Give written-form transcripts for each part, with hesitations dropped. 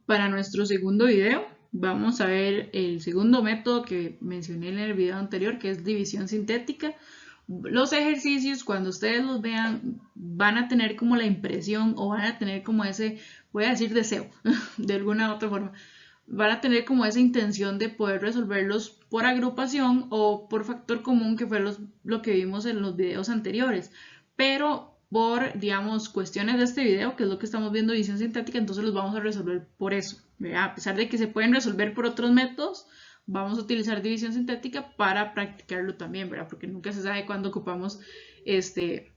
Para nuestro segundo video vamos a ver el segundo método que mencioné en el video anterior, que es división sintética. Los ejercicios, cuando ustedes los vean, van a tener como la impresión o van a tener como ese, voy a decir deseo, de alguna u otra forma, van a tener como esa intención de poder resolverlos por agrupación o por factor común, que fue lo que vimos en los videos anteriores. Pero por, digamos, cuestiones de este video, que es lo que estamos viendo, división sintética, entonces los vamos a resolver por eso, ¿verdad? A pesar de que se pueden resolver por otros métodos, vamos a utilizar división sintética para practicarlo también, ¿verdad? Porque nunca se sabe cuándo ocupamos ese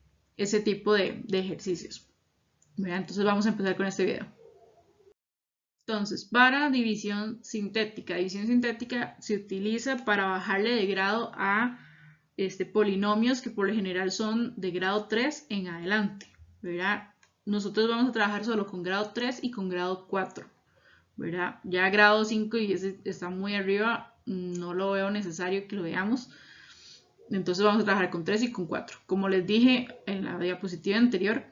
tipo de ejercicios, ¿verdad? Entonces vamos a empezar con este video. Entonces, para división sintética se utiliza para bajarle de grado a polinomios que por lo general son de grado 3 en adelante, ¿verdad? Nosotros vamos a trabajar solo con grado 3 y con grado 4, ¿verdad? Ya grado 5 y ese está muy arriba, no lo veo necesario que lo veamos. Entonces vamos a trabajar con 3 y con 4. Como les dije en la diapositiva anterior,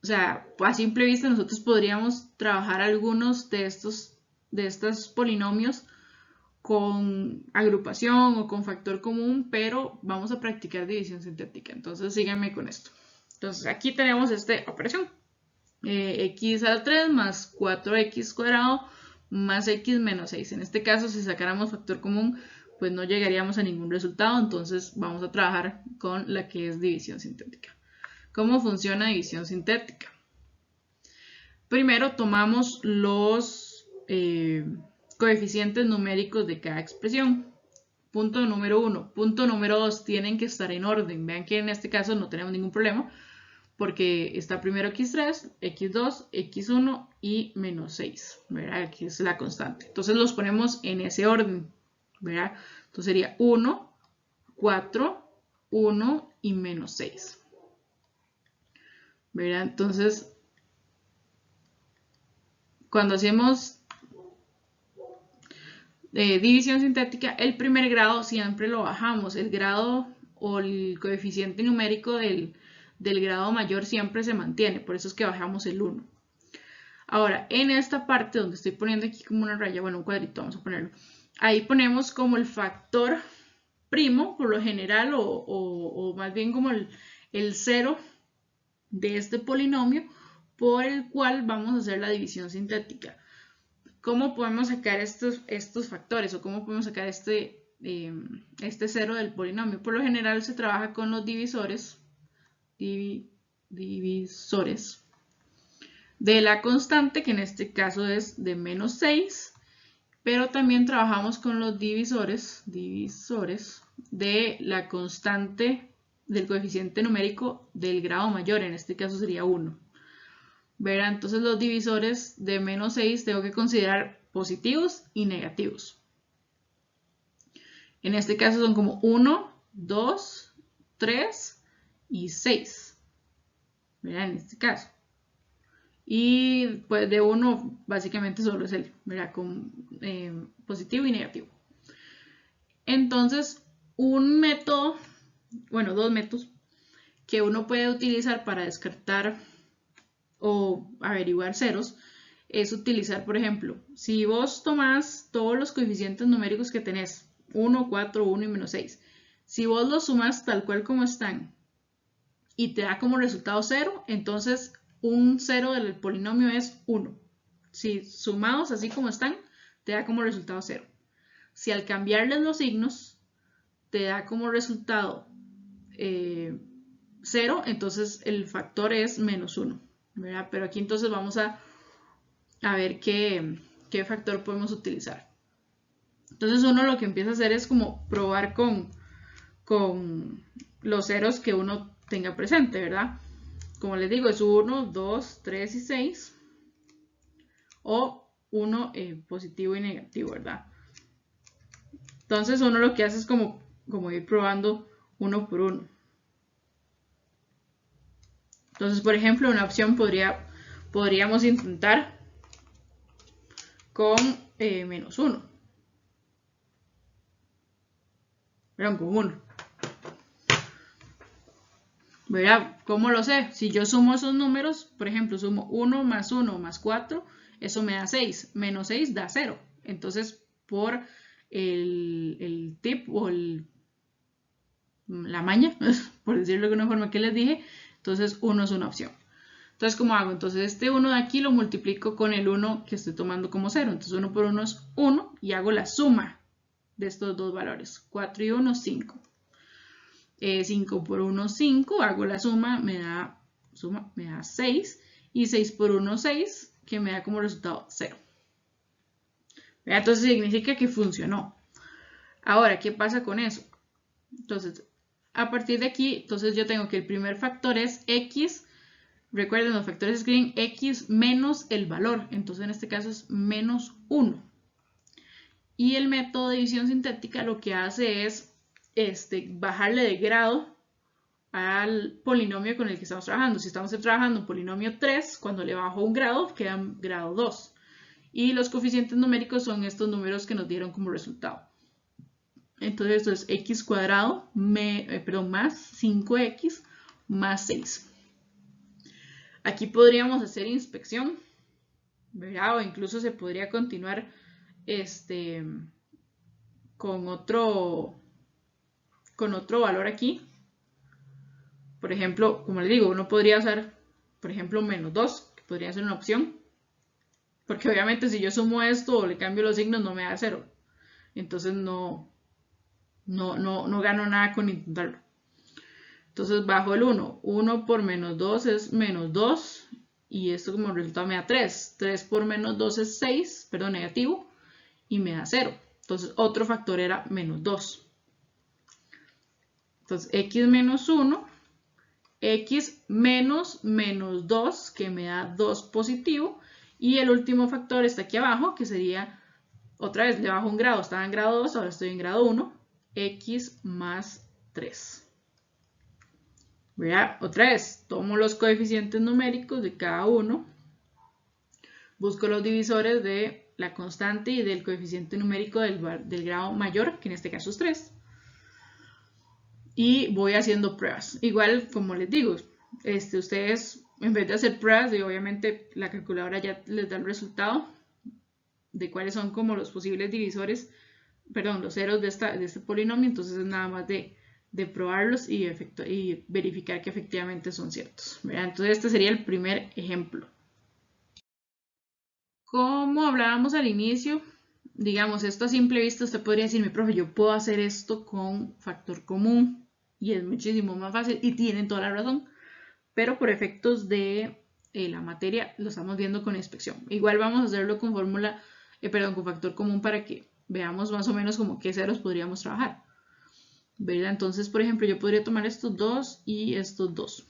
o sea, a simple vista nosotros podríamos trabajar algunos de estos polinomios con agrupación o con factor común, pero vamos a practicar división sintética. Entonces síganme con esto. Entonces aquí tenemos esta operación. X a la 3 más 4x cuadrado más x menos 6. En este caso, si sacáramos factor común, pues no llegaríamos a ningún resultado. Entonces vamos a trabajar con la que es división sintética. ¿Cómo funciona división sintética? Primero tomamos los coeficientes numéricos de cada expresión. Punto número 1. Punto número 2. Tienen que estar en orden. Vean que en este caso no tenemos ningún problema porque está primero x3, x2, x1 y menos 6, ¿verdad? Aquí es la constante. Entonces los ponemos en ese orden, ¿verdad? Entonces sería 1, 4, 1 y menos 6, ¿verdad? Entonces, cuando hacemos división sintética, el primer grado siempre lo bajamos. El grado o el coeficiente numérico del grado mayor siempre se mantiene, por eso es que bajamos el 1. Ahora, en esta parte donde estoy poniendo aquí como una raya, bueno, un cuadrito, vamos a ponerlo. Ahí ponemos como el factor primo, por lo general, o más bien como el cero de este polinomio, por el cual vamos a hacer la división sintética. ¿Cómo podemos sacar estos factores o cómo podemos sacar este cero del polinomio? Por lo general se trabaja con los divisores de la constante, que en este caso es de menos 6, pero también trabajamos con los divisores de la constante del coeficiente numérico del grado mayor, en este caso sería 1. ¿Verá? Entonces los divisores de menos 6 tengo que considerar positivos y negativos. En este caso son como 1, 2, 3 y 6. ¿Verá? En este caso. Y pues de 1 básicamente solo es el, ¿verdad? Con positivo y negativo. Entonces, un método, bueno, dos métodos que uno puede utilizar para descartar o averiguar ceros es utilizar, por ejemplo, si vos tomás todos los coeficientes numéricos que tenés, 1, 4, 1 y menos 6, si vos los sumas tal cual como están y te da como resultado 0, entonces un 0 del polinomio es 1. Si sumados así como están, te da como resultado 0. Si al cambiarles los signos, te da como resultado 0, entonces el factor es menos 1. ¿Verdad? Pero aquí entonces vamos a ver qué factor podemos utilizar. Entonces uno lo que empieza a hacer es como probar con los ceros que uno tenga presente, ¿verdad? Como les digo, es 1, 2, 3 y 6. O 1 positivo y negativo, ¿verdad? Entonces uno lo que hace es como ir probando uno por uno. Entonces, por ejemplo, una opción podríamos intentar con menos 1. Perdón, con 1. ¿Verdad? ¿Cómo lo sé? Si yo sumo esos números, por ejemplo, sumo 1 más 1 más 4, eso me da 6. Menos 6 da 0. Entonces, por el tip o la maña, por decirlo de una forma que les dije, entonces 1 es una opción. Entonces, ¿cómo hago? Entonces, este 1 de aquí lo multiplico con el 1 que estoy tomando como 0. Entonces, 1 por 1 es 1 y hago la suma de estos dos valores. 4 y 1, 5. 5 por 1, 5. Hago la suma, me da 6. Y 6 por 1, 6, que me da como resultado 0. Entonces, significa que funcionó. Ahora, ¿qué pasa con eso? Entonces, a partir de aquí, entonces yo tengo que el primer factor es x. Recuerden, los factores escriben x menos el valor. Entonces, en este caso es menos 1. Y el método de división sintética lo que hace es bajarle de grado al polinomio con el que estamos trabajando. Si estamos trabajando un polinomio 3, cuando le bajo un grado, queda grado 2. Y los coeficientes numéricos son estos números que nos dieron como resultado. Entonces esto es x cuadrado más 5x más 6. Aquí podríamos hacer inspección, ¿verdad? O incluso se podría continuar con otro valor aquí. Por ejemplo, como les digo, uno podría usar, por ejemplo, menos 2, que podría ser una opción. Porque obviamente si yo sumo esto o le cambio los signos no me da 0. Entonces no gano nada con intentarlo. Entonces bajo el 1. 1 por menos 2 es menos 2. Y esto como resultado me da 3. 3 por menos 2 es 6, perdón, negativo. Y me da 0. Entonces otro factor era menos 2. Entonces x menos 1. X menos menos 2, que me da 2 positivo. Y el último factor está aquí abajo, que sería, otra vez, le bajo un grado. Estaba en grado 2, ahora estoy en grado 1. X más 3. ¿Verdad? Otra vez, tomo los coeficientes numéricos de cada uno. Busco los divisores de la constante y del coeficiente numérico del grado mayor, que en este caso es 3. Y voy haciendo pruebas. Igual, como les digo, ustedes en vez de hacer pruebas, y obviamente la calculadora ya les da el resultado de cuáles son como los posibles divisores, perdón, los ceros de este polinomio, entonces es nada más de probarlos y verificar que efectivamente son ciertos, ¿verdad? Entonces este sería el primer ejemplo. Como hablábamos al inicio, digamos, esto a simple vista usted podría decirme, profe, yo puedo hacer esto con factor común y es muchísimo más fácil y tienen toda la razón, pero por efectos de la materia lo estamos viendo con inspección. Igual vamos a hacerlo con con factor común para que veamos más o menos como qué ceros podríamos trabajar, ¿verdad? Entonces, por ejemplo, yo podría tomar estos dos y estos dos.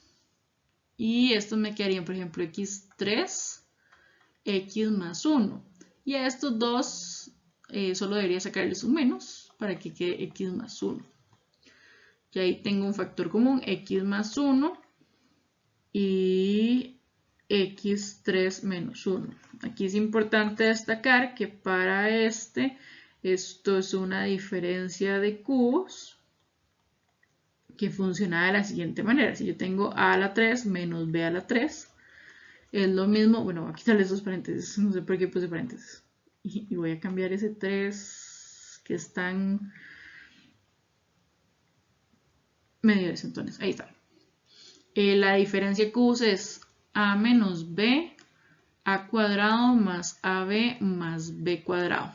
Y estos me quedarían, por ejemplo, x3, x más 1. Y a estos dos solo debería sacarles un menos para que quede x más 1. Y ahí tengo un factor común, x más 1 y x3 menos 1. Aquí es importante destacar que para esto es una diferencia de cubos que funciona de la siguiente manera. Si yo tengo a a la 3 menos b a la 3, es lo mismo. Bueno, voy a quitarle esos paréntesis, no sé por qué puse paréntesis. Y voy a cambiar ese 3 que están medio desentones. Ahí está. La diferencia de cubos es a menos b, a cuadrado más ab más b cuadrado.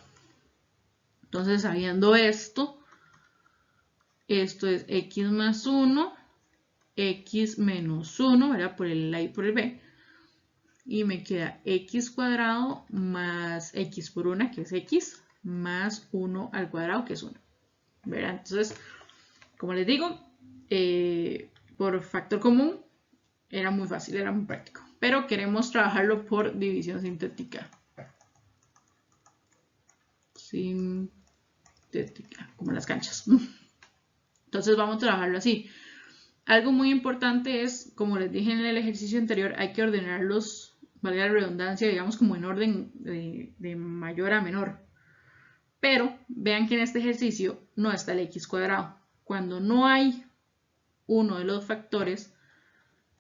Entonces, sabiendo esto es x más 1, x menos 1, ¿verdad? Por el a y por el b. Y me queda x cuadrado más x por 1, que es x, más 1 al cuadrado, que es 1. ¿Verdad? Entonces, como les digo, por factor común era muy fácil, era muy práctico. Pero queremos trabajarlo por división sintética. Sintética, como las canchas. Entonces vamos a trabajarlo así. Algo muy importante es, como les dije en el ejercicio anterior, hay que ordenarlos, valga la redundancia, digamos como en orden de mayor a menor. Pero vean que en este ejercicio no está el x cuadrado. Cuando no hay uno de los factores,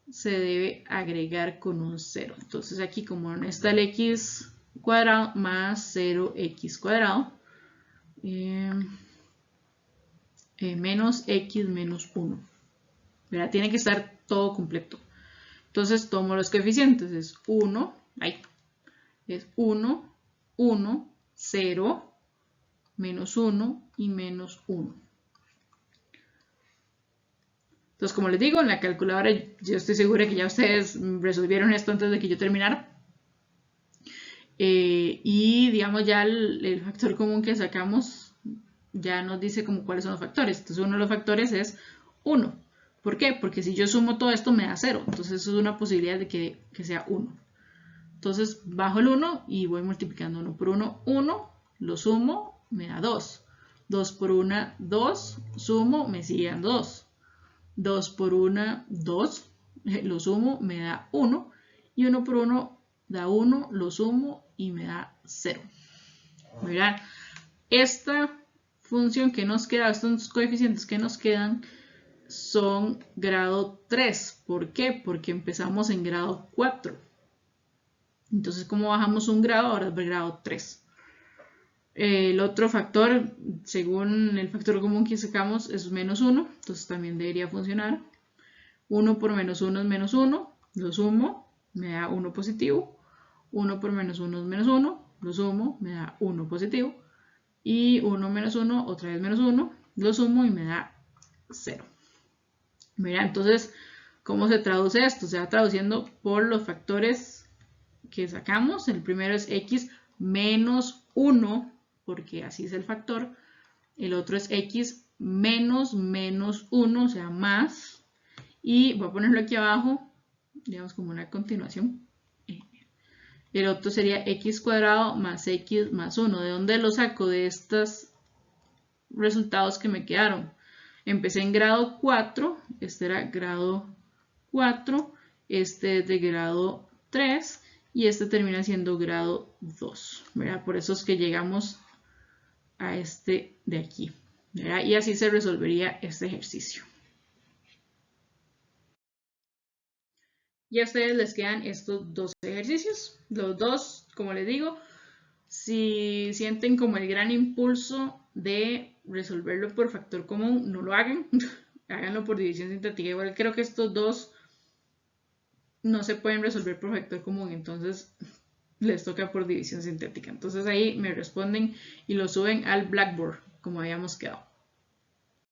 se debe agregar con un 0. Entonces aquí como no está el x cuadrado más 0x cuadrado menos x menos 1. ¿Verdad? Tiene que estar todo completo. Entonces tomo los coeficientes. Es 1, ahí. Es 1, 1, 0, menos 1 y menos 1. Entonces, como les digo, en la calculadora yo estoy segura que ya ustedes resolvieron esto antes de que yo terminara. Y digamos ya el factor común que sacamos ya nos dice como cuáles son los factores. Entonces uno de los factores es 1. ¿Por qué? Porque si yo sumo todo esto me da 0. Entonces eso es una posibilidad de que sea 1. Entonces bajo el 1 y voy multiplicando 1 por 1, 1. Lo sumo, me da 2. 2 por 1, 2. Sumo, me sigue dando 2. 2 por 1, 2. Lo sumo, me da 1. Y 1 por 1 da 1, lo sumo y me da 0. Mirad, esta función que nos queda, estos coeficientes que nos quedan son grado 3. ¿Por qué? Porque empezamos en grado 4. Entonces, como bajamos un grado, ahora es grado 3. El otro factor, según el factor común que sacamos, es menos 1. Entonces también debería funcionar. 1 por menos 1 es menos 1. Lo sumo, me da 1 positivo. 1 por menos 1 es menos 1. Lo sumo, me da 1 positivo. Y 1 menos 1, otra vez menos 1. Lo sumo y me da 0. Mira, entonces, ¿cómo se traduce esto? Se va traduciendo por los factores que sacamos. El primero es x menos 1, porque así es el factor. El otro es x menos menos 1, o sea, más. Y voy a ponerlo aquí abajo, digamos como una continuación. El otro sería x cuadrado más x más 1. ¿De dónde lo saco? De estos resultados que me quedaron. Empecé en grado 4, este era grado 4, este es de grado 3 y este termina siendo grado 2. ¿Verdad? Por eso es que llegamos a este de aquí. ¿Verdad? Y así se resolvería este ejercicio. Y a ustedes les quedan estos dos ejercicios. Los dos, como les digo, si sienten como el gran impulso de resolverlo por factor común, no lo hagan. Háganlo por división sintética. Igual creo que estos dos no se pueden resolver por factor común, entonces les toca por división sintética. Entonces ahí me responden y lo suben al Blackboard, como habíamos quedado.